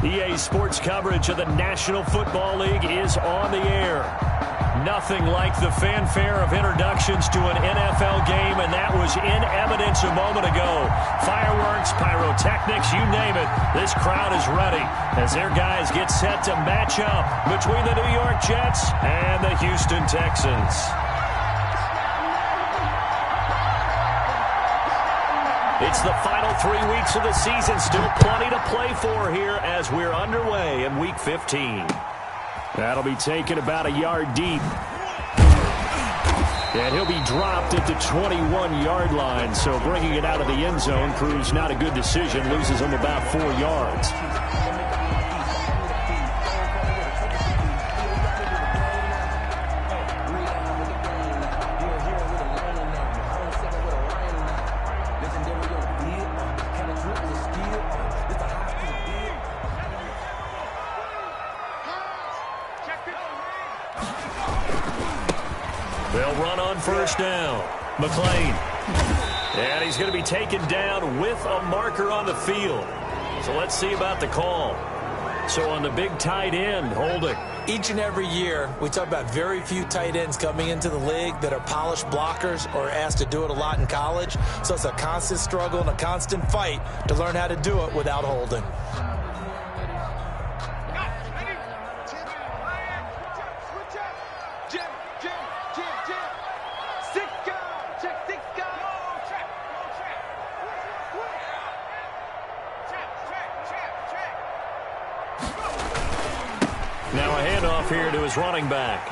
EA Sports coverage of the National Football League is on the air. Nothing like the fanfare of introductions to an NFL game, and that was in evidence a moment ago. Fireworks, pyrotechnics, you name it. This crowd is ready as their guys get set to match up between the New York Jets and the Houston Texans. It's the final 3 weeks of the season. Still plenty to play for here as we're underway in Week 15. That'll be taken about a yard deep. And he'll be dropped at the 21-yard line. So bringing it out of the end zone proves not a good decision. Loses him about 4 yards. They'll run on first down. McLean. And he's going to be taken down with a marker on the field. So let's see about the call. So on the big tight end, holding. Each and every year, we talk about very few tight ends coming into the league that are polished blockers or asked to do it a lot in college. So it's a constant struggle and a constant fight to learn how to do it without holding. Now a handoff here to his running back.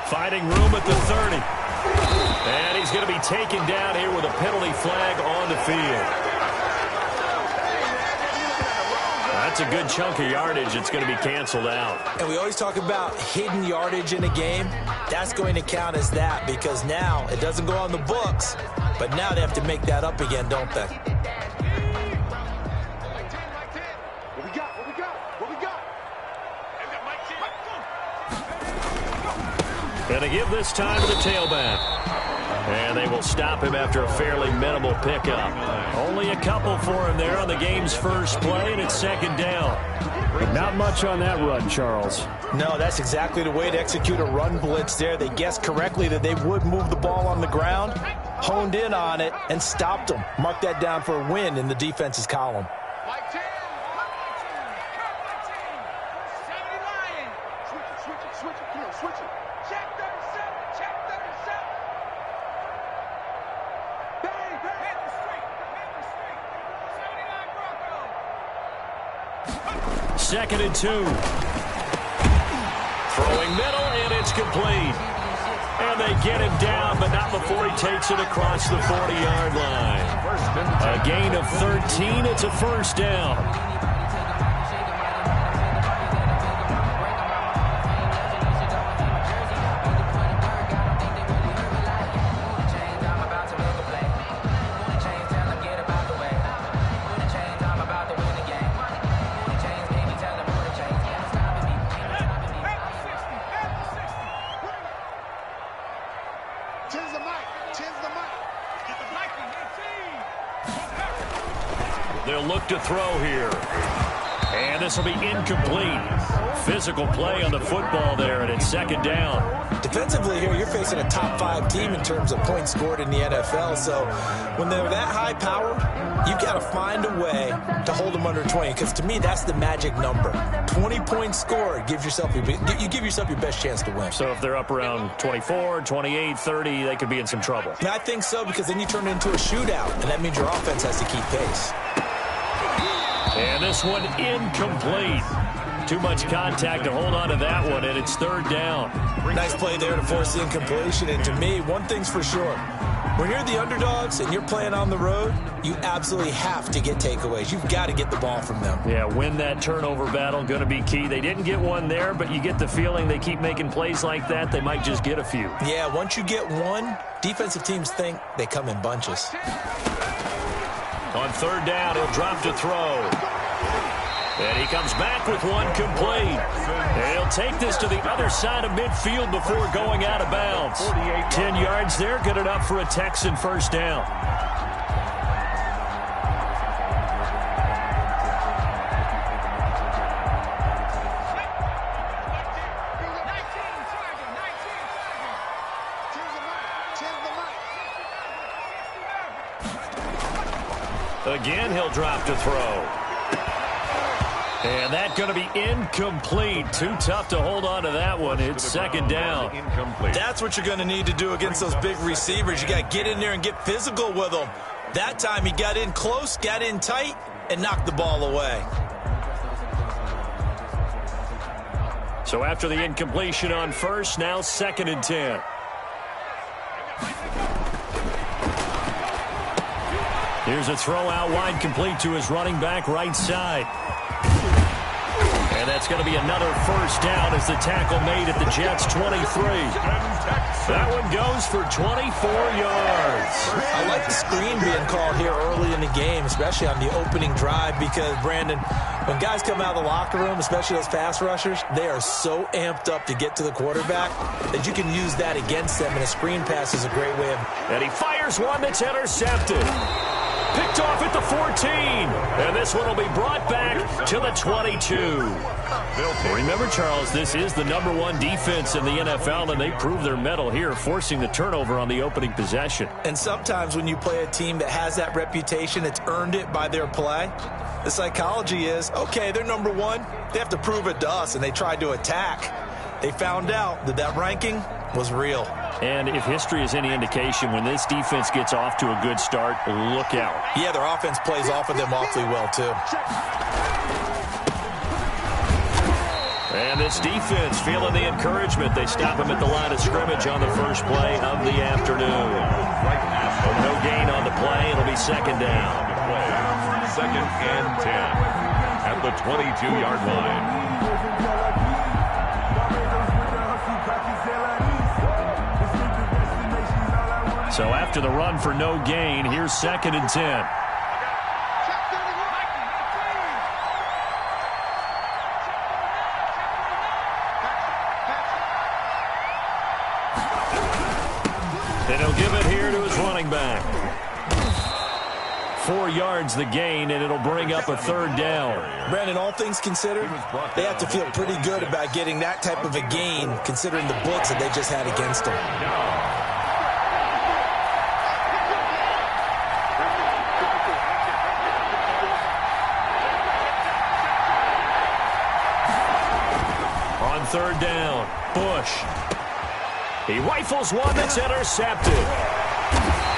Finding room at the 30. And he's going to be taken down here with a penalty flag on the field. That's a good chunk of yardage. It's going to be canceled out. And we always talk about hidden yardage in a game. That's going to count as that because now it doesn't go on the books, but now they have to make that up again, don't they? And they give this time to the tailback. And they will stop him after a fairly minimal pickup. Only a couple for him there on the game's first play, and it's second down. Not much on that run, Charles. No, that's exactly the way to execute a run blitz there. They guessed correctly that they would move the ball on the ground, honed in on it, and stopped them. Mark that down for a win in the defense's column. Second and 2. Throwing middle, and it's complete. And they get him down, but not before he takes it across the 40-yard line. A gain of 13. It's a first down. They'll look to throw here. And this will be incomplete. Physical play on the football there, and it's second down. Defensively here, you're facing a top-5 team in terms of points scored in the NFL. So when they're that high power, you've got to find a way to hold them under 20. Because to me, that's the magic number. 20 points scored, you give yourself your best chance to win. So if they're up around 24, 28, 30, they could be in some trouble. And I think so, because then you turn it into a shootout, and that means your offense has to keep pace. And this one incomplete. Too much contact to hold on to that one, and it's third down. Nice play there to force the incompletion. And to me, one thing's for sure. When you're the underdogs and you're playing on the road, you absolutely have to get takeaways. You've got to get the ball from them. Yeah, win that turnover battle, going to be key. They didn't get one there, but you get the feeling they keep making plays like that, they might just get a few. Yeah, once you get one, defensive teams think they come in bunches. On third down, he'll drop to throw. And he comes back with one complete. And he'll take this to the other side of midfield before going out of bounds. 10 yards there, good enough for a Texan first down. Again, he'll drop to throw. And that's going to be incomplete. Too tough to hold on to that one. It's second down. That's what you're going to need to do against those big receivers. You got to get in there and get physical with them. That time he got in close, got in tight, and knocked the ball away. So after the incompletion on first, now 2nd and 10. Here's a throw out wide, complete to his running back right side. And that's going to be another first down as the tackle made at the Jets' 23. That one goes for 24 yards. I like the screen being called here early in the game, especially on the opening drive, because, Brandon, when guys come out of the locker room, especially those pass rushers, they are so amped up to get to the quarterback that you can use that against them, and a screen pass is a great way of... And he fires one that's intercepted. Picked off at the 14. And this one will be brought back to the 22. Remember, Charles, this is the #1 defense in the NFL, and they prove their mettle here, forcing the turnover on the opening possession. And sometimes when you play a team that has that reputation, it's earned it by their play. The psychology is, okay, they're #1. They have to prove it to us, and they tried to attack. They found out that that ranking was real. And if history is any indication, when this defense gets off to a good start, look out. Yeah, their offense plays off of them awfully well, too. And this defense feeling the encouragement. They stop him at the line of scrimmage on the first play of the afternoon. No gain on the play. It'll be 2nd down. 2nd and 10 at the 22-yard line. So after the run for no gain, here's 2nd and 10. And he'll give it here to his running back. 4 yards the gain, and it'll bring up a 3rd down. Brandon, all things considered, they have to feel pretty good about getting that type of a gain, considering the blitz that they just had against them. On 3rd down, Bush. He rifles one that's intercepted.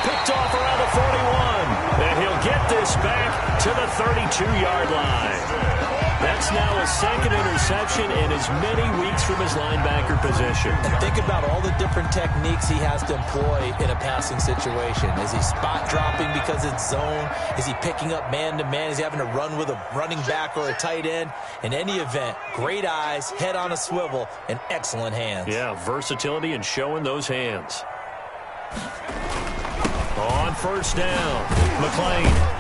Picked off around the 41. And he'll get this back to the 32-yard line. That's now a 2nd interception in as many weeks from his linebacker position. And think about all the different techniques he has to employ in a passing situation. Is he spot dropping because it's zone? Is he picking up man-to-man? Is he having to run with a running back or a tight end? In any event, great eyes, head on a swivel, and excellent hands. Yeah, versatility and showing those hands. On 1st down, McClain.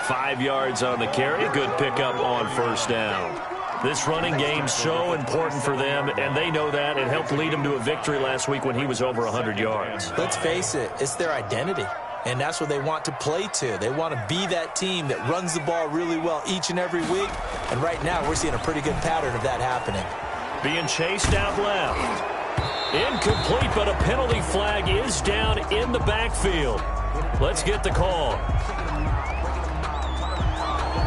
5 yards on the carry. Good pickup on 1st down. This running game's so important for them, and they know that. It helped lead them to a victory last week when he was over 100 yards. Let's face it, it's their identity, and that's what they want to play to. They want to be that team that runs the ball really well each and every week, and right now we're seeing a pretty good pattern of that happening. Being chased out left. Incomplete, but a penalty flag is down in the backfield. Let's get the call.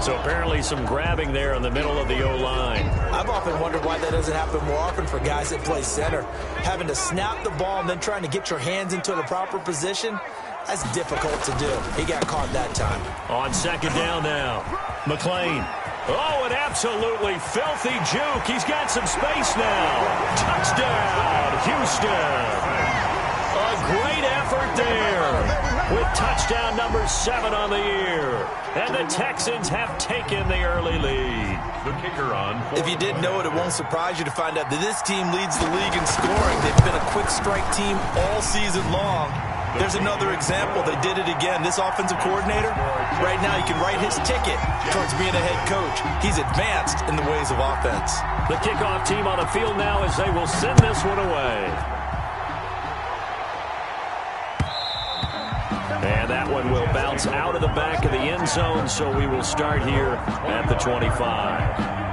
So apparently some grabbing there in the middle of the O-line. I've often wondered why that doesn't happen more often for guys that play center. Having to snap the ball and then trying to get your hands into the proper position, that's difficult to do. He got caught that time. On 2nd down now, McClain. Oh, an absolutely filthy juke. He's got some space now. Touchdown, Houston. A great effort there with touchdown number 7 on the year. And the Texans have taken the early lead. The kicker on. If you didn't know it, it won't surprise you to find out that this team leads the league in scoring. They've been a quick strike team all season long. There's another example. They did it again. This offensive coordinator, right now he can write his ticket towards being a head coach. He's advanced in the ways of offense. The kickoff team on the field now as they will send this one away. And that one will bounce out of the back of the end zone, so we will start here at the 25.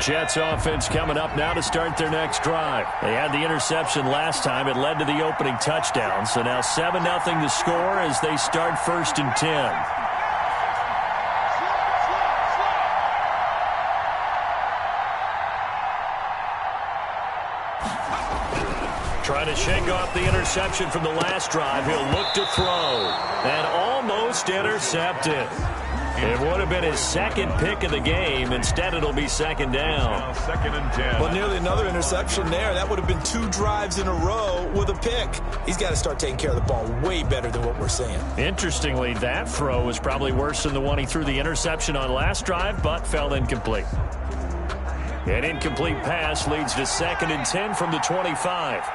Jets offense coming up now to start their next drive. They had the interception last time. It led to the opening touchdown. So now 7-0 the score as they start 1st and 10. Trying to shake off the interception from the last drive. He'll look to throw. And almost intercepted. It would have been his second pick of the game. Instead, it'll be 2nd down. Now 2nd and 10. Well, nearly another interception there. That would have been 2 drives in a row with a pick. He's got to start taking care of the ball way better than what we're seeing. Interestingly, that throw was probably worse than the one he threw the interception on last drive, but fell incomplete. An incomplete pass leads to 2nd and 10 from the 25.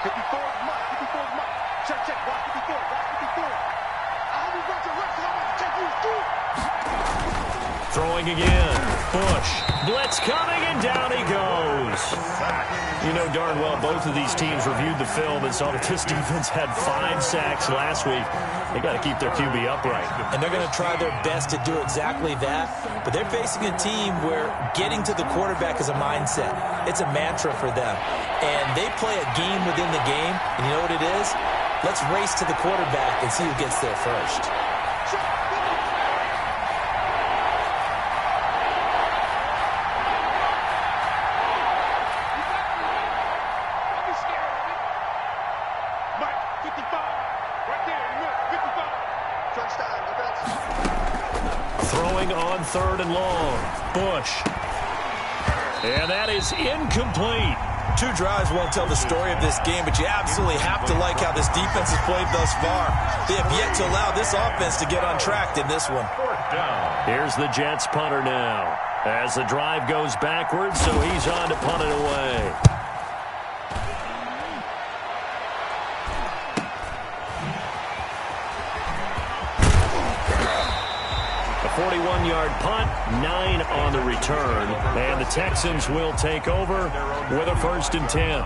54 mark, 54 mark. Check, check, block 54, block 54. I will run to rest, I'm going to take you through. Throwing again. Bush. Blitz coming, and down he goes. You know darn well both of these teams reviewed the film and saw that this defense had 5 sacks last week. They got to keep their QB upright. And they're going to try their best to do exactly that. But they're facing a team where getting to the quarterback is a mindset. It's a mantra for them. And they play a game within the game. And you know what it is? Let's race to the quarterback and see who gets there first. Throwing on 3rd and long. Bush. And that is incomplete. 2 drives won't tell the story of this game, but you absolutely have to like how this defense has played thus far. They have yet to allow this offense to get on track in this one. 4th down. Here's the Jets punter now. As the drive goes backwards, so he's on to punt it away. A 41-yard punt, 9 on the return. And the Texans will take over with a 1st and 10.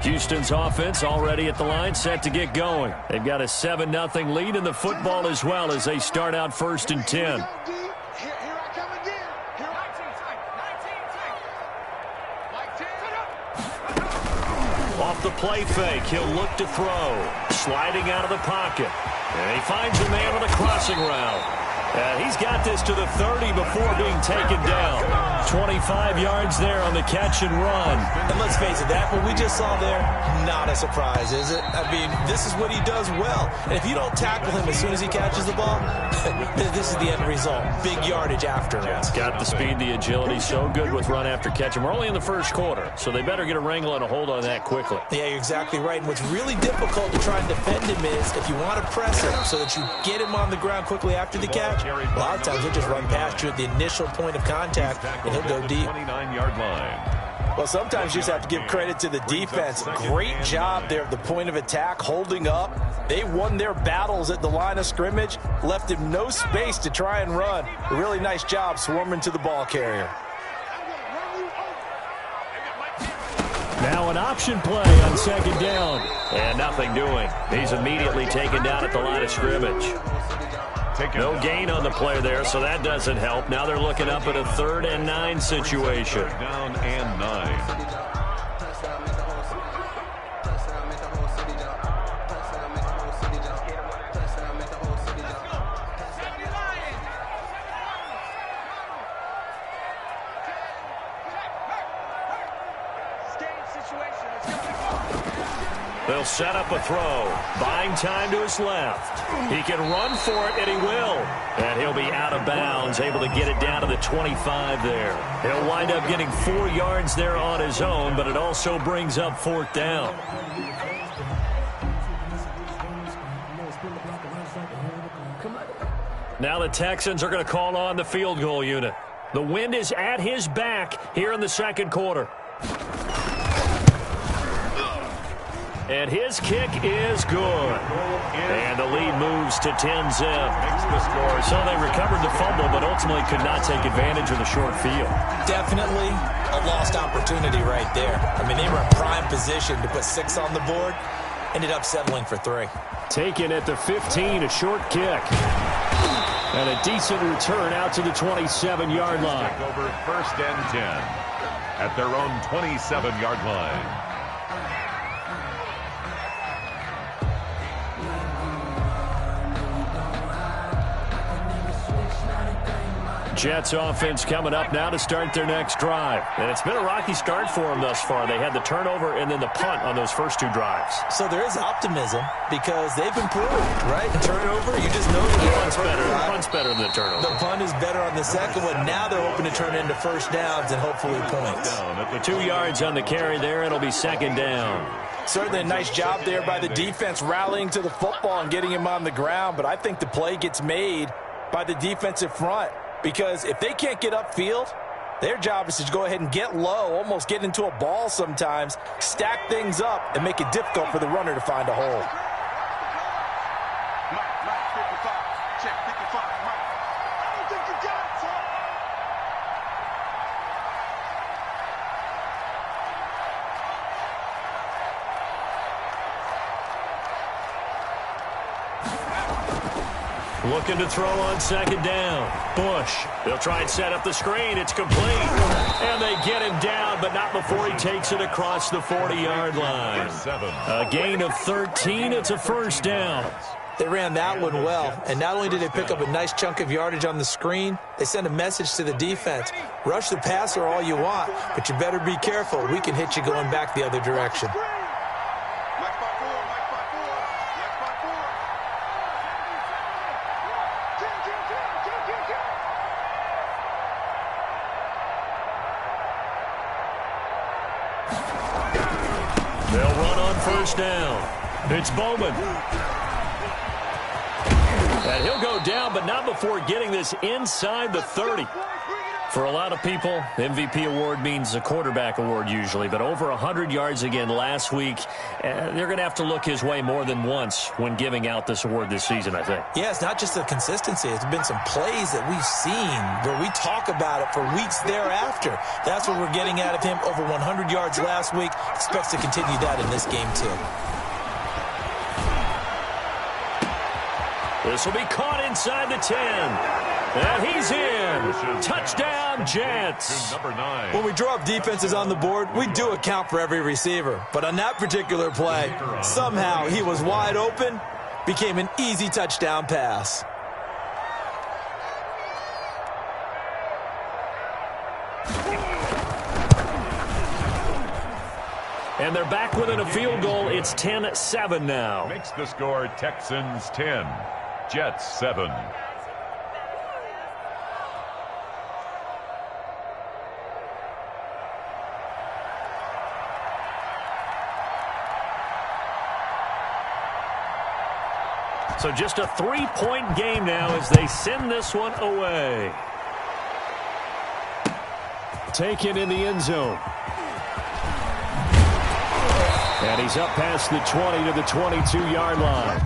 Houston's offense already at the line, set to get going. They've got a 7-0 lead in the football as well as they start out 1st and 10. Off the play fake, he'll look to throw. Sliding out of the pocket. And he finds a man on a crossing route. And he's got this to the 30 before being taken down. 25 yards there on the catch and run. And let's face it, that what we just saw there, not a surprise, is it? I mean, this is what he does well. And if you don't tackle him as soon as he catches the ball, this is the end result. Big yardage after. It's got the speed, the agility, so good with run after catch. And we're only in the 1st quarter, so they better get a wrangle and a hold on that quickly. Yeah, you're exactly right. And what's really difficult to try and defend him is if you want to press him so that you get him on the ground quickly after the catch, a lot of times he'll just run past you at the initial point of contact, and he'll go deep. 29-yard line. Well, sometimes you just have to give credit to the defense. Great job there at the point of attack, holding up. They won their battles at the line of scrimmage, left him no space to try and run. A really nice job swarming to the ball carrier. Now an option play on 2nd down. And nothing doing. He's immediately taken down at the line of scrimmage. No gain on the play there, so that doesn't help. Now they're looking up at a 3rd and 9 situation. 3rd down and 9. They'll set up a throw. Buying time to his left. He can run for it, and he will. And he'll be out of bounds, able to get it down to the 25 there. He'll wind up getting 4 yards there on his own, but it also brings up 4th down. Now the Texans are going to call on the field goal unit. The wind is at his back here in the 2nd quarter. And his kick is good. And the lead moves to 10-zip. So they recovered the fumble, but ultimately could not take advantage of the short field. Definitely a lost opportunity right there. I mean, they were in prime position to put 6 on the board. Ended up settling for 3. Taken at the 15, a short kick. And a decent return out to the 27-yard line. Take over 1st and 10 at their own 27-yard line. Jets offense coming up now to start their next drive. And it's been a rocky start for them thus far. They had the turnover and then the punt on those first 2 drives. So there is optimism because they've improved, right? The turnover, you just know the punt's better than the turnover. The punt is better on the second one. Now they're hoping to turn into first downs and hopefully points. 2 yards on the carry there. It'll be 2nd down. Certainly a nice job there by the defense rallying to the football and getting him on the ground. But I think the play gets made by the defensive front. Because if they can't get upfield, their job is to go ahead and get low, almost get into a ball sometimes, stack things up, and make it difficult for the runner to find a hole. Mike, 55. Check, 55. Mike. I don't think you got it, son. Looking to throw on 2nd down. Bush. They'll try and set up the screen. It's complete. And they get him down, but not before he takes it across the 40-yard line. A gain of 13. It's a 1st down. They ran that one well, and not only did they pick up a nice chunk of yardage on the screen, they sent a message to the defense. Rush the passer all you want, but you better be careful. We can hit you going back the other direction. They'll run on 1st down. It's Bowman. And he'll go down, but not before getting this inside the 30. For a lot of people, MVP award means a quarterback award usually, but over 100 yards again last week. They're going to have to look his way more than once when giving out this award this season, I think. Yeah, it's not just the consistency. It's been some plays that we've seen where we talk about it for weeks thereafter. That's what we're getting out of him. Over 100 yards last week. Expects to continue that in this game, too. This will be caught inside the 10. And he's in. Touchdown, Jets. Number 9. When we draw up defenses on the board, we do account for every receiver. But on that particular play, somehow he was wide open, became an easy touchdown pass. And they're back within a field goal. It's 10-7 now. Makes the score Texans 10, Jets 7. So just a 3-point game now as they send this one away. Taken in the end zone. And he's up past the 20 to the 22-yard line.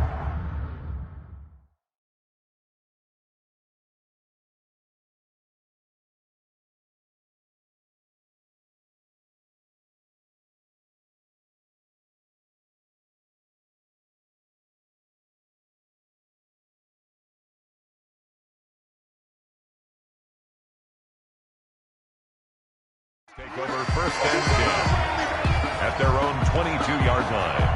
Take over 1st and 10 at their own 22-yard line.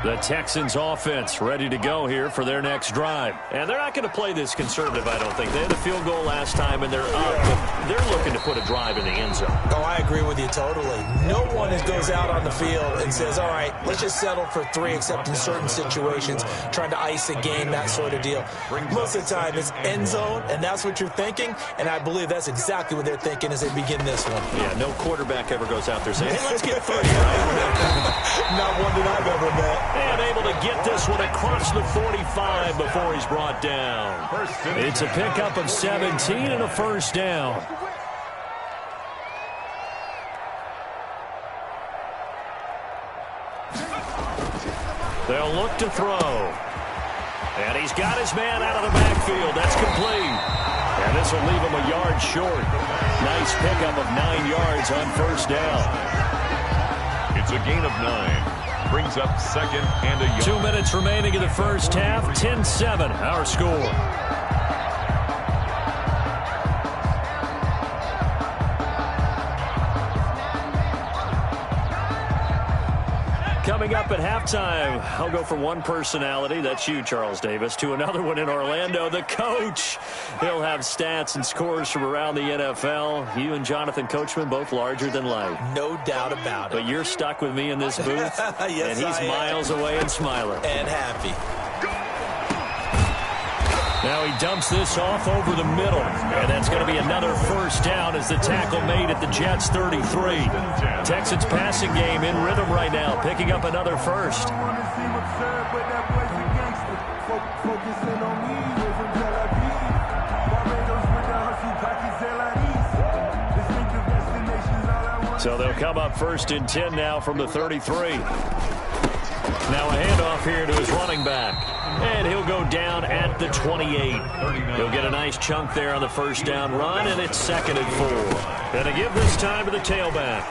The Texans offense ready to go here for their next drive. And they're not going to play this conservative, I don't think. They had a field goal last time, and they're up. But they're looking to put a drive in the end zone. Oh, I agree with you totally. No one goes out on the field and says, all right, let's just settle for 3, except in certain situations, trying to ice a game, that sort of deal. Most of the time, it's end zone, and that's what you're thinking. And I believe that's exactly what they're thinking as they begin this one. Yeah, no quarterback ever goes out there saying, hey, let's get first, right? Not one that I've ever met. And able to get this one across the 45 before he's brought down. It's a pickup of 17 and a first down. They'll look to throw. And he's got his man out of the backfield. That's complete. And this will leave him a yard short. Nice pickup of 9 yards on first down. It's a gain of 9. Brings up second and a yard. 2 minutes remaining in the first half. 10-7, our score. Coming up at halftime, I'll go from one personality, that's you, Charles Davis, to another one in Orlando, the coach. He'll have stats and scores from around the NFL. You and Jonathan Coachman, both larger than life. No doubt about it. But you're stuck with me in this booth, yes, and he's miles away and smiling. And happy. Now he dumps this off over the middle, and that's going to be another first down as the tackle made at the Jets' 33. Texans passing game in rhythm right now, picking up another first. So they'll come up first and 10 now from the 33. Now a handoff here to his running back. And he'll go down at the 28. He'll get a nice chunk there on the first down run, and it's 2nd and 4. Going to give this time to the tailback.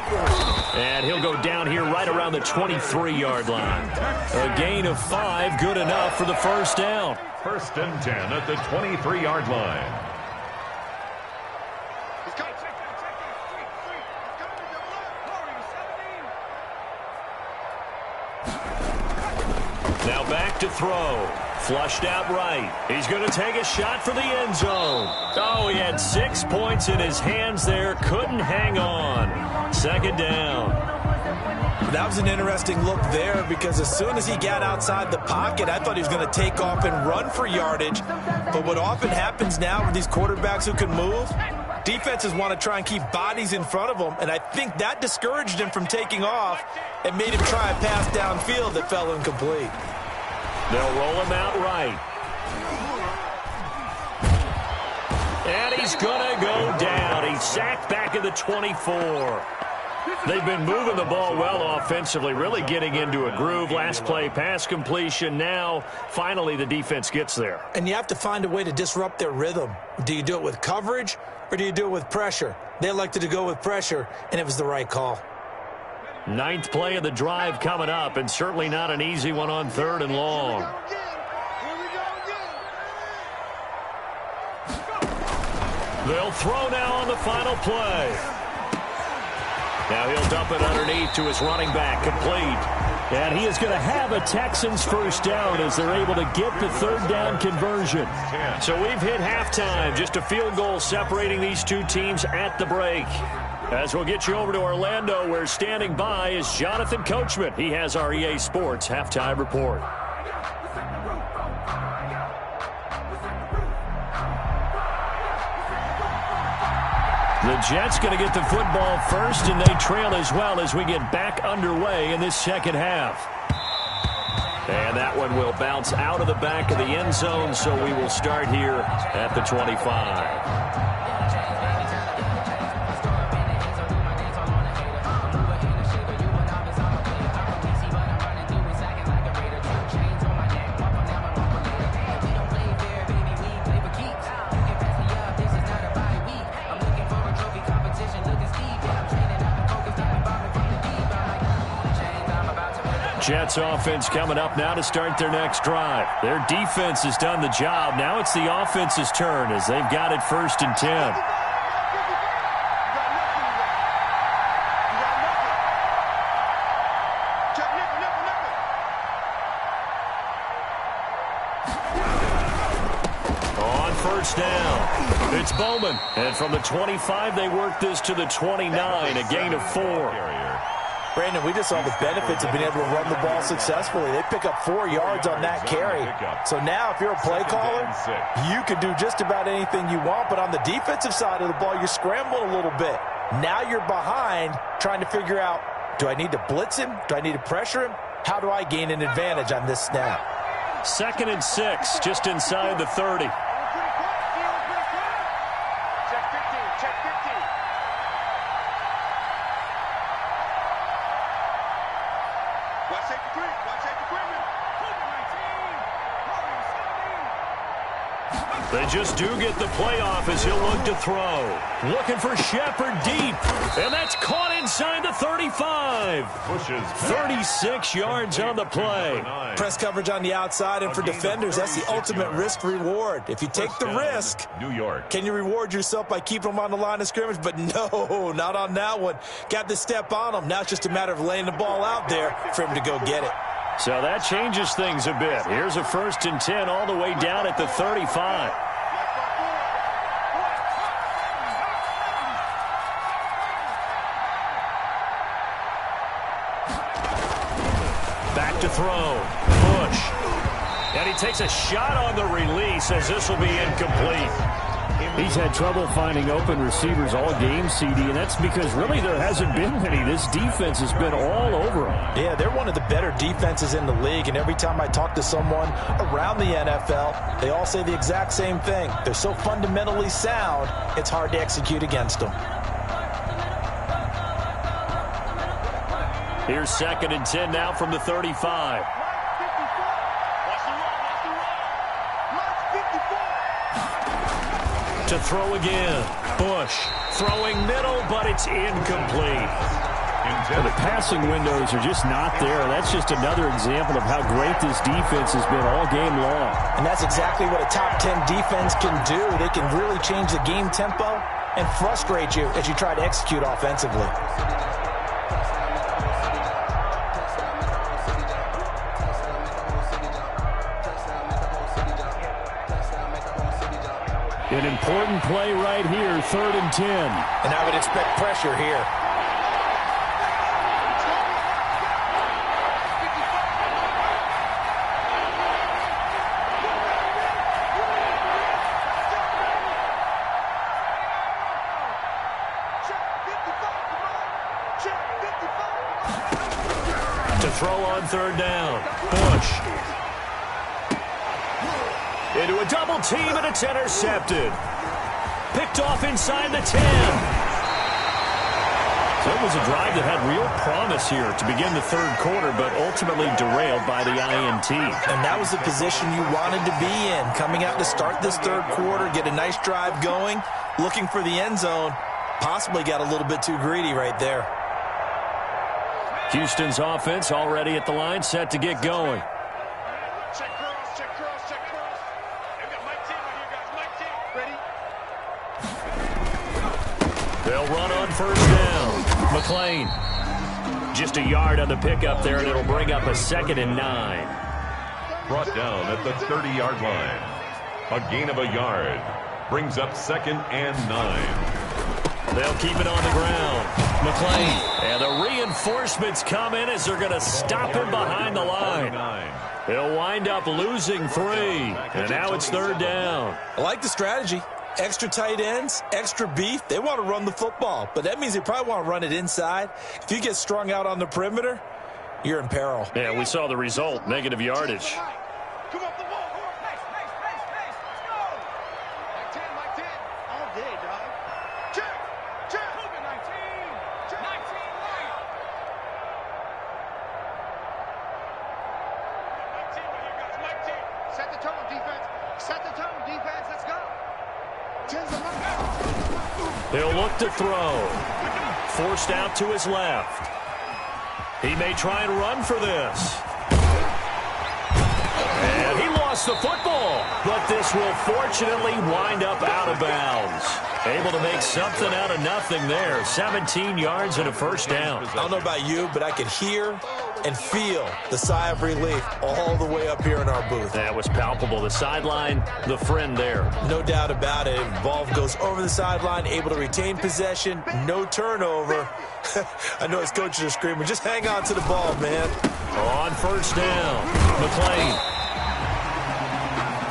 And he'll go down here right around the 23-yard line. A gain of 5, good enough for the first down. 1st and 10 at the 23-yard line. Now back to throw. Flushed out right. He's going to take a shot for the end zone. Oh, he had 6 points in his hands there. Couldn't hang on. 2nd down. That was an interesting look there because as soon as he got outside the pocket, I thought he was going to take off and run for yardage. But what often happens now with these quarterbacks who can move, defenses want to try and keep bodies in front of them, and I think that discouraged him from taking off and made him try a pass downfield that fell incomplete. They'll roll him out right. And he's going to go down. He's sacked back at the 24. They've been moving the ball well offensively, really getting into a groove. Last play, pass completion. Now, finally, the defense gets there. And you have to find a way to disrupt their rhythm. Do you do it with coverage or do you do it with pressure? They elected to go with pressure, and it was the right call. 9th play of the drive coming up, and certainly not an easy one on 3rd and long. They'll throw now on the final play. Now he'll dump it underneath to his running back, complete. And he is going to have a Texans first down as they're able to get the 3rd down conversion. So we've hit halftime, just a field goal separating these two teams at the break. As we'll get you over to Orlando, where standing by is Jonathan Coachman. He has our EA Sports halftime report. The Jets going to get the football first, and they trail as well as we get back underway in this second half. And that one will bounce out of the back of the end zone, so we will start here at the 25. Jets offense coming up now to start their next drive. Their defense has done the job. Now it's the offense's turn as they've got it 1st and 10. first down. It's Bowman. And from the 25, they work this to the 29, a gain of 4. Brandon, we just saw the benefits of being able to run the ball successfully. They pick up 4 yards on that carry. So now if you're a play caller, you can do just about anything you want. But on the defensive side of the ball, you're scrambling a little bit. Now you're behind trying to figure out, do I need to blitz him? Do I need to pressure him? How do I gain an advantage on this snap? 2nd and 6, just inside the 30. They just do get the playoff as he'll look to throw. Looking for Shepard deep. And that's caught inside the 35. 36 yards on the play. Press coverage on the outside, and for defenders, that's the ultimate risk-reward. If you take the risk, can you reward yourself by keeping them on the line of scrimmage? But no, not on that one. Got to step on them. Now it's just a matter of laying the ball out there for him to go get it. So that changes things a bit. Here's a 1st and 10 all the way down at the 35. Back to throw. Bush. And he takes a shot on the release as this will be incomplete. He's had trouble finding open receivers all game, CD, and that's because really there hasn't been any. This defense has been all over him. Yeah, they're one of the better defenses in the league, and every time I talk to someone around the NFL, they all say the exact same thing. They're so fundamentally sound, it's hard to execute against them. Here's 2nd and 10 now from the 35. To throw again. Bush throwing middle, but it's incomplete. The passing windows are just not there. That's just another example of how great this defense has been all game long. And that's exactly what a top 10 defense can do. They can really change the game tempo and frustrate you as you try to execute offensively. An important play right here, 3rd and 10. And I would expect pressure here. To throw on 3rd down. Bush. Into a double team, and it's intercepted. Picked off inside the 10. So it was a drive that had real promise here to begin the 3rd quarter, but ultimately derailed by the INT. And that was the position you wanted to be in. Coming out to start this 3rd quarter, get a nice drive going, looking for the end zone. Possibly got a little bit too greedy right there. Houston's offense already at the line, set to get going. They'll run on 1st down. McLean. Just a yard on the pickup there, and it'll bring up a 2nd and 9. Brought down at the 30-yard line. A gain of a yard. Brings up 2nd and 9. They'll keep it on the ground. McLean. And the reinforcements come in as they're going to stop him behind the line. He'll wind up losing 3. And now it's 3rd down. I like the strategy. Extra tight ends, extra beef. They want to run the football, but that means they probably want to run it inside. If you get strung out on the perimeter, you're in peril. Yeah, we saw the result, negative yardage. Come up the ball. Pace. Let's go. Mike 10. All day, dog. Check. Move it, 19. 19 right. 19 right here, guys. Mike 10. Set the tone, defense. Let's go. He'll look to throw. Forced out to his left. He may try and run for this. And he lost the football. But this will fortunately wind up out of bounds. Able to make something out of nothing there. 17 yards and a 1st down. I don't know about you, but I could hear and feel the sigh of relief all the way up here in our booth. That was palpable. The sideline, the friend there. No doubt about it. Ball goes over the sideline, able to retain possession, no turnover. I know his coaches are screaming, just hang on to the ball, man. On first down, McClain.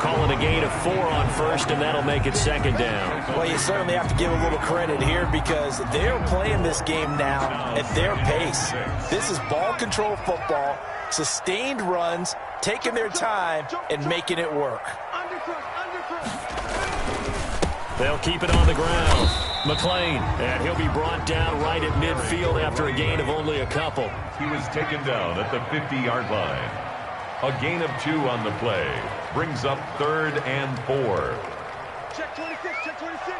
Calling a gain of 4 on first, and that'll make it second down. Well, you certainly have to give a little credit here because they're playing this game now at their pace. This is ball control football, sustained runs, taking their time, and making it work. They'll keep it on the ground. McClain, and he'll be brought down right at midfield after a gain of only a couple. He was taken down at the 50-yard line. A gain of 2 on the play. Brings up 3rd and 4. Check 26, check 26.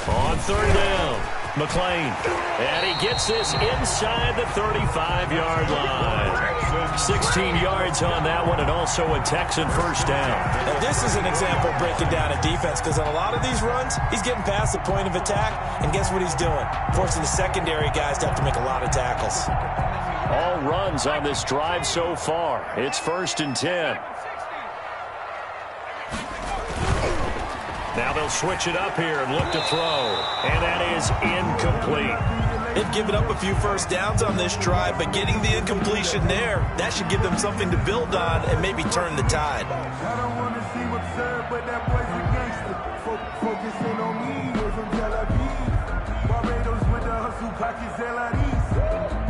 79. On third down, McClain. And he gets this inside the 35-yard line. 16 yards on that one, and also a Texan first down. Now, this is an example of breaking down a defense because on a lot of these runs, he's getting past the point of attack, and guess what he's doing? Forcing the secondary guys to have to make a lot of tackles. All runs on this drive so far. It's 1st and 10. Now they'll switch it up here and look to throw, and that is incomplete. They've given up a few first downs on this drive, but getting the incompletion there, that should give them something to build on and maybe turn the tide. I don't want to see what's served, but that boy's a gangster. Focusing on me, we're from Tel Aviv. Barbados with the hustle, pockets LIDs.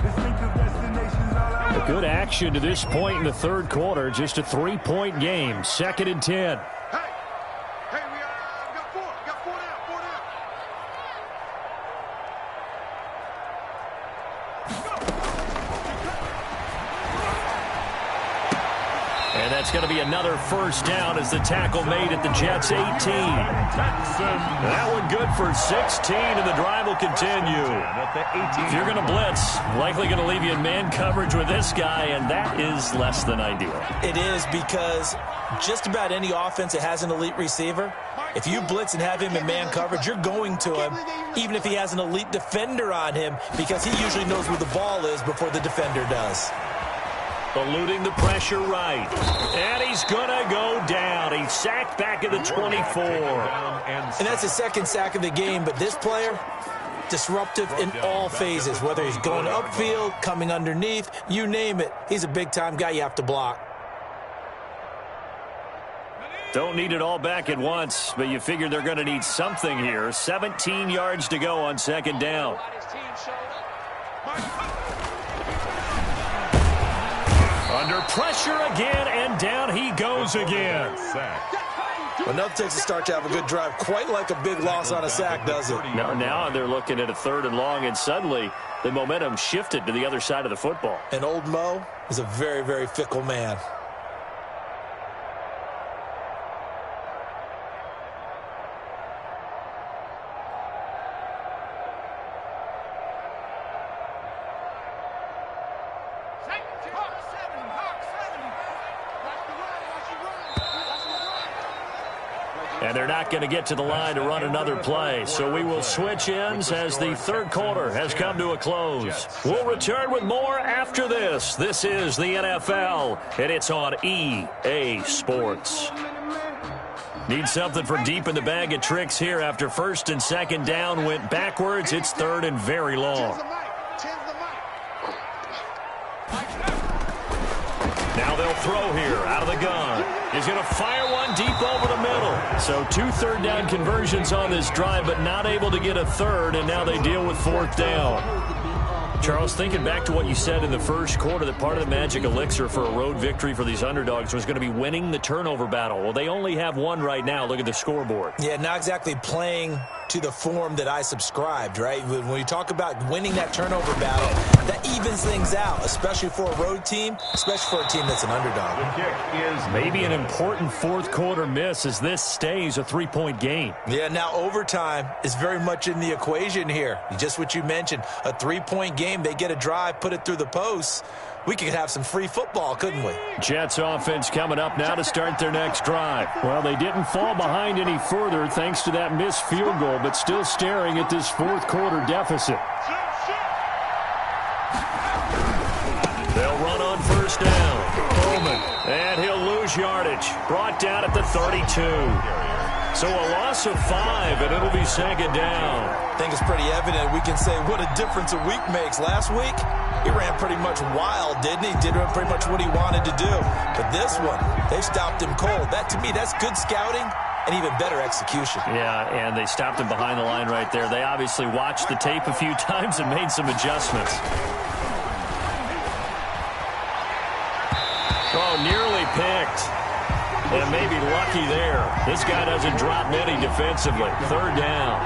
Distinctive destinations, all I want. Good action to this point in the third quarter. Just a 3-point game. 2nd and 10. Hey, we got 4. Got 4 down, 4 down. And that's going to be another first down as the tackle made at the Jets' 18. That one good for 16, and the drive will continue. If you're going to blitz, likely going to leave you in man coverage with this guy, and that is less than ideal. It is because just about any offense that has an elite receiver, if you blitz and have him in man coverage, you're going to him, even if he has an elite defender on him, because he usually knows where the ball is before the defender does. Eluding the pressure right. And he's going to go down. He's sacked back at the 24. And that's the second sack of the game, but this player, disruptive in all phases, whether he's going upfield, coming underneath, you name it. He's a big-time guy you have to block. Don't need it all back at once, but you figure they're going to need something here. 17 yards to go on second down. Under pressure again, and down he goes again. Well, nothing takes a start to have a good drive, quite like a big loss on a sack, does it? Now they're looking at a 3rd and long, and suddenly the momentum shifted to the other side of the football. And old Mo is a very, very fickle man. And they're not going to get to the line to run another play. So we will switch ends as the third quarter has come to a close. We'll return with more after this. This is the NFL, and it's on EA Sports. Need something for deep in the bag of tricks here after 1st and 2nd down went backwards. It's 3rd and very long. Now they'll throw here out of the gun. He's going to fire one deep over the middle. So 2 3rd down conversions on this drive, but not able to get a 3rd, and now they deal with 4th down. Charles, thinking back to what you said in the first quarter, that part of the magic elixir for a road victory for these underdogs was going to be winning the turnover battle. Well, they only have one right now. Look at the scoreboard. Yeah, not exactly playing to the form that I subscribed, right? When you talk about winning that turnover battle, that evens things out, especially for a road team, especially for a team that's an underdog. The kick is maybe an important 4th quarter miss as this stays a 3-point game. Yeah, now overtime is very much in the equation here. Just what you mentioned, a 3-point game. They get a drive, put it through the posts. we could have some free football, couldn't we? Jets offense coming up now to start their next drive. Well, they didn't fall behind any further thanks to that missed field goal, but still staring at this fourth quarter deficit. They'll run on first down. Bowman, and he'll lose yardage. Brought down at the 32. So a loss of 5, and it'll be second down. I think it's pretty evident. We can say what a difference a week makes. Last week, he ran pretty much wild, didn't he? Did pretty much what he wanted to do. But this one, they stopped him cold. That, to me, that's good scouting and even better execution. Yeah, and they stopped him behind the line right there. They obviously watched the tape a few times and made some adjustments. Oh, nearly picked. And maybe lucky there. This guy doesn't drop many defensively. Third down.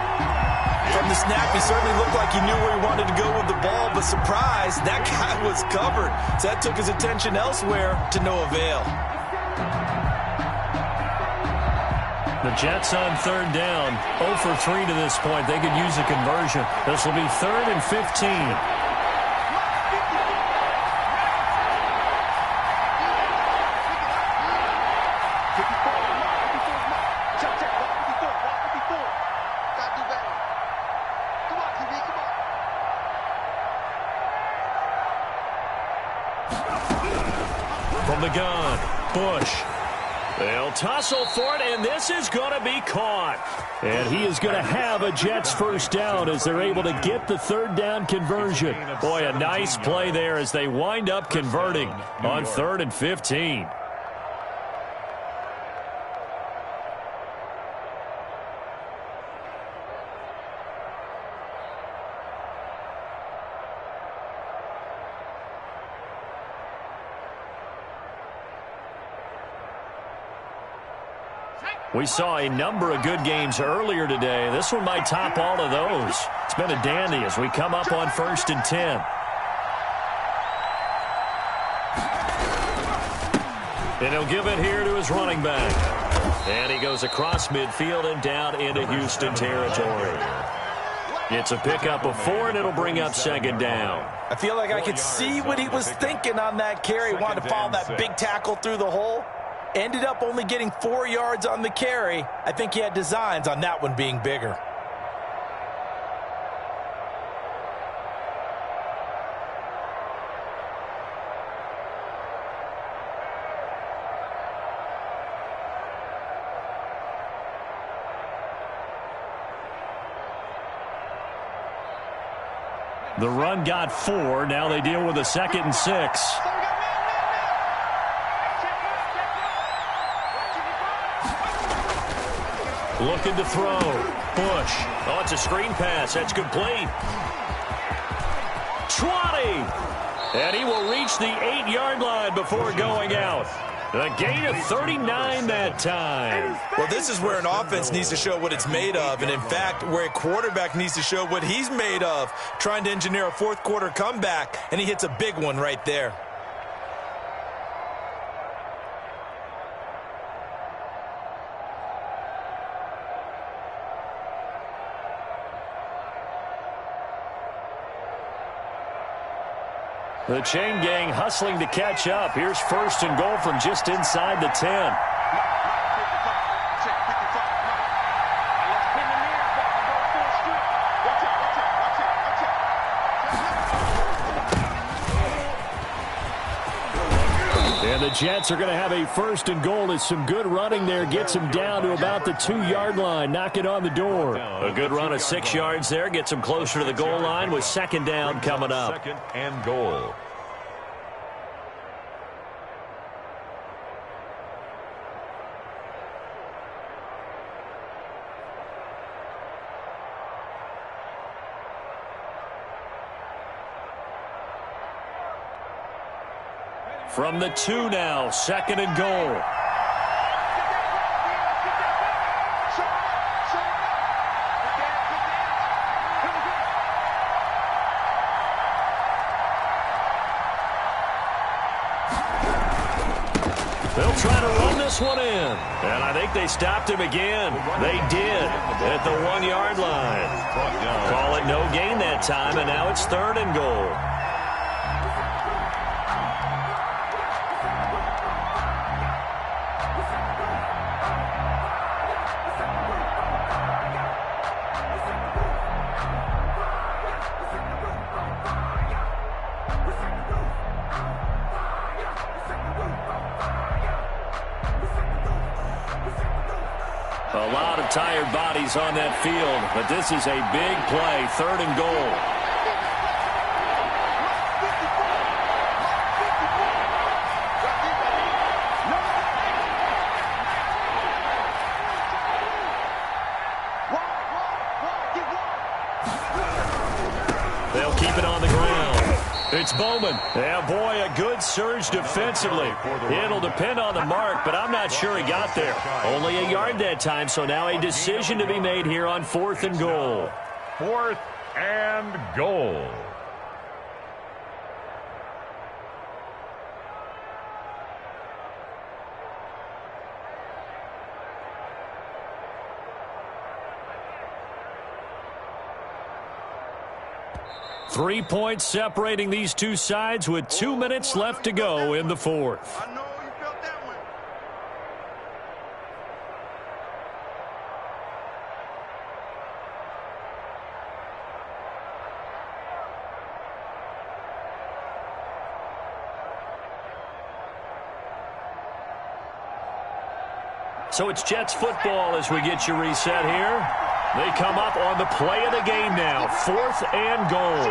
From the snap, he certainly looked like he knew where he wanted to go with the ball, but surprise, that guy was covered. So that took his attention elsewhere to no avail. The Jets on third down, 0 for 3 to this point. They could use a conversion. This will be 3rd and 15. From the gun, Bush. They'll tussle for it, and this is going to be caught. And he is going to have a Jets first down as they're able to get the third down conversion. Boy, a nice play there as they wind up converting on 3rd and 15. We saw a number of good games earlier today. This one might top all of those. It's been a dandy as we come up on 1st and 10. And he'll give it here to his running back. And he goes across midfield and down into Houston territory. It's a pickup of 4, and it'll bring up second down. I feel like I could see what he was thinking on that carry. Wanted to follow that big tackle through the hole. Ended up only getting 4 yards on the carry. I think he had designs on that one being bigger. The run got 4. Now they deal with a 2nd and 6. Looking to throw. Bush. Oh, it's a screen pass. That's complete. 20. And he will reach the 8-yard line before going out. A gain of 39 that time. Well, this is where an offense needs to show what it's made of. And, in fact, where a quarterback needs to show what he's made of. Trying to engineer a fourth-quarter comeback, and he hits a big one right there. The chain gang hustling to catch up. Here's 1st and goal from just inside the 10. And the Jets are going to have a 1st and goal as some good running there gets him down to about the 2-yard line. Knock it on the door. A good run of 6 yards there gets him closer to the goal line with second down coming up. 2nd and goal. From the 2 now, 2nd and goal. They'll try to run this one in. And I think they stopped him again. They did at the 1-yard line. Call it no gain that time, and now it's 3rd and goal. A lot of tired bodies on that field, but this is a big play, 3rd and goal. They'll keep it on the ground. It's Bowman. Yeah, boy, a good surge defensively. It'll depend on the mark, but I'm not sure he got there. Only a yard that time, so now a decision to be made here on 4th and goal. 4th and goal. Three points separating these two sides with 2 minutes left to go in the 4th. I know you felt that one. So it's Jets football as we get you reset here. They come up on the play of the game now. 4th and goal.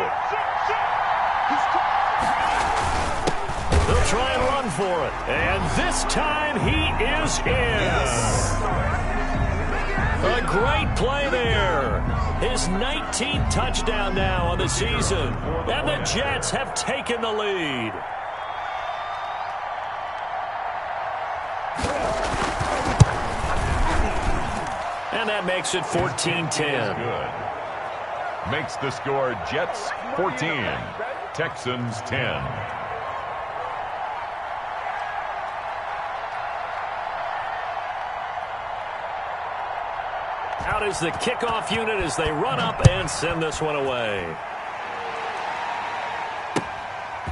They'll try and run for it. And this time he is in. A great play there. His 19th touchdown now on the season. And the Jets have taken the lead. And that makes it 14-10. Good. Makes the score Jets 14, Texans 10. Out is the kickoff unit as they run up and send this one away.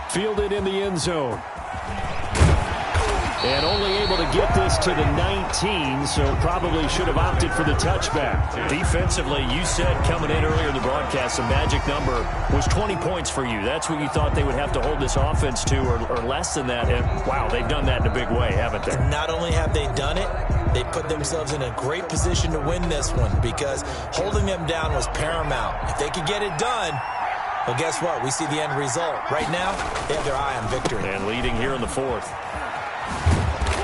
Fielded in the end zone. And only able to get this to the 19, so probably should have opted for the touchback. Defensively, you said coming in earlier in the broadcast, the magic number was 20 points for you. That's what you thought they would have to hold this offense to, or less than that. And, wow, they've done that in a big way, haven't they? Not only have they done it, they put themselves in a great position to win this one because holding them down was paramount. If they could get it done, well, guess what? We see the end result. Right now, they have their eye on victory. And leading here in the 4th.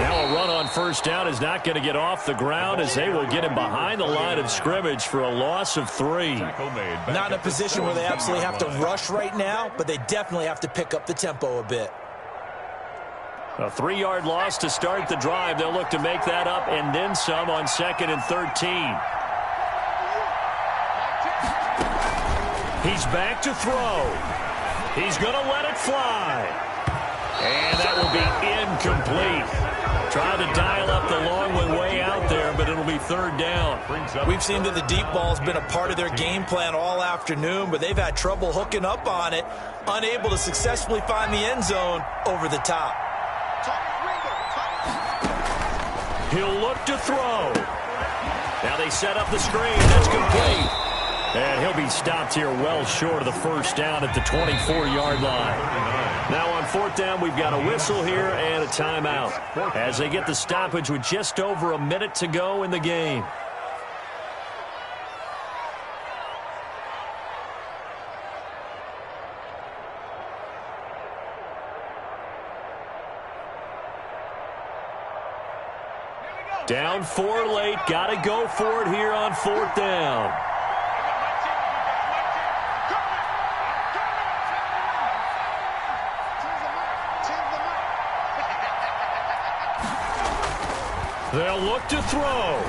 Now a run on 1st down is not going to get off the ground as they will get him behind the line of scrimmage for a loss of 3. Not in a position where they absolutely have to rush right now, but they definitely have to pick up the tempo a bit. A 3-yard loss to start the drive. They'll look to make that up and then some on 2nd and 13. He's back to throw. He's going to let it fly. And that will be incomplete. Trying to dial up the long one way out there, but it'll be 3rd down. We've seen that the deep ball's been a part of their game plan all afternoon, but they've had trouble hooking up on it, unable to successfully find the end zone over the top. He'll look to throw. Now they set up the screen. That's complete. And he'll be stopped here well short of the 1st down at the 24-yard line. Now on 4th down, we've got a whistle here and a timeout as they get the stoppage with just over a minute to go in the game. Down 4 late. Got to go for it here on 4th down. They'll look to throw.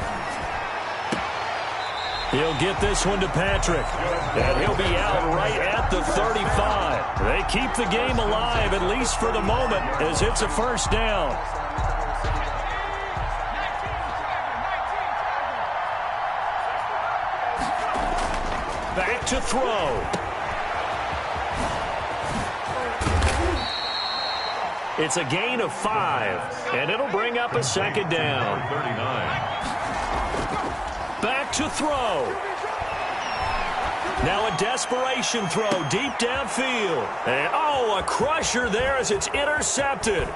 He'll get this one to Patrick. And he'll be out right at the 35. They keep the game alive, at least for the moment, as it's a 1st down. Back to throw. It's a gain of 5, and it'll bring up a 2nd down. 39. Back to throw. Now a desperation throw deep downfield. And, oh, a crusher there as it's intercepted.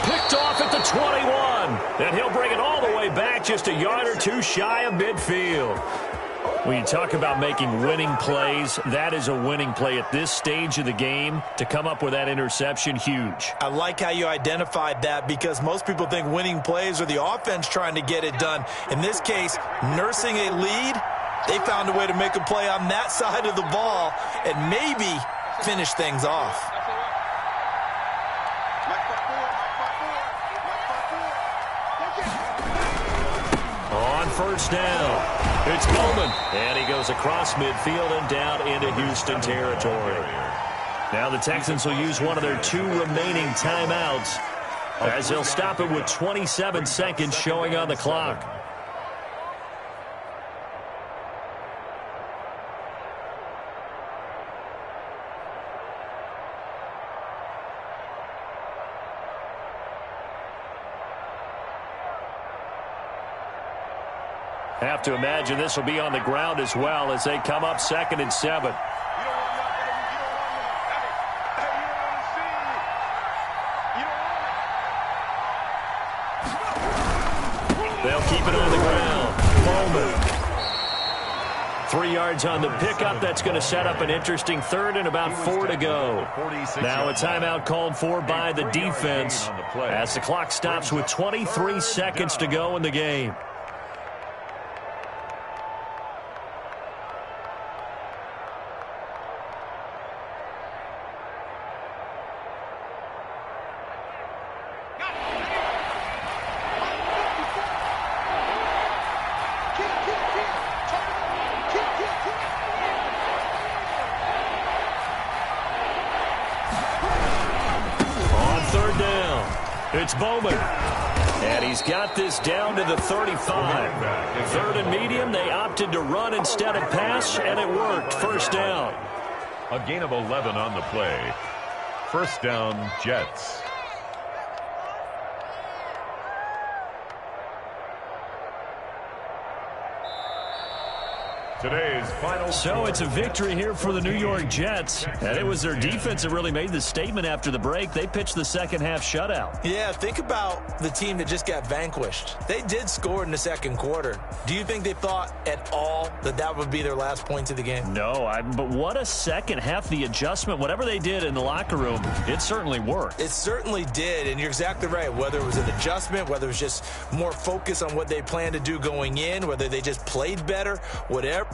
Picked off at the 21. And he'll bring it all the way back just a yard or two shy of midfield. When you talk about making winning plays, that is a winning play at this stage of the game. To come up with that interception, huge. I like how you identified that because most people think winning plays are the offense trying to get it done. In this case, nursing a lead, they found a way to make a play on that side of the ball and maybe finish things off. On first down, it's Bowman. And he goes across midfield and down into Houston territory. Now the Texans will use one of their 2 remaining timeouts as they'll stop it with 27 seconds showing on the clock. Have to imagine this will be on the ground as well as they come up 2nd and 7. They'll keep it on the ground. Bowman. 3 yards on the pickup. That's going to set up an interesting 3rd and about 4 to go. Now a timeout called for by the defense as the clock stops with 23 seconds to go in the game. It's Bowman. And he's got this down to the 35. 3rd and medium. They opted to run instead of pass, and it worked. First down. A gain of 11 on the play. First down, Jets. Today's final. So it's a victory here for the New York Jets. And it was their defense that really made the statement after the break. They pitched the second half shutout. Yeah, think about the team that just got vanquished. They did score in the second quarter. Do you think they thought at all that that would be their last points of the game? No, but what a second half. The adjustment, whatever they did in the locker room, it certainly worked. It certainly did, and you're exactly right. Whether it was an adjustment, whether it was just more focus on what they planned to do going in, whether they just played better, whatever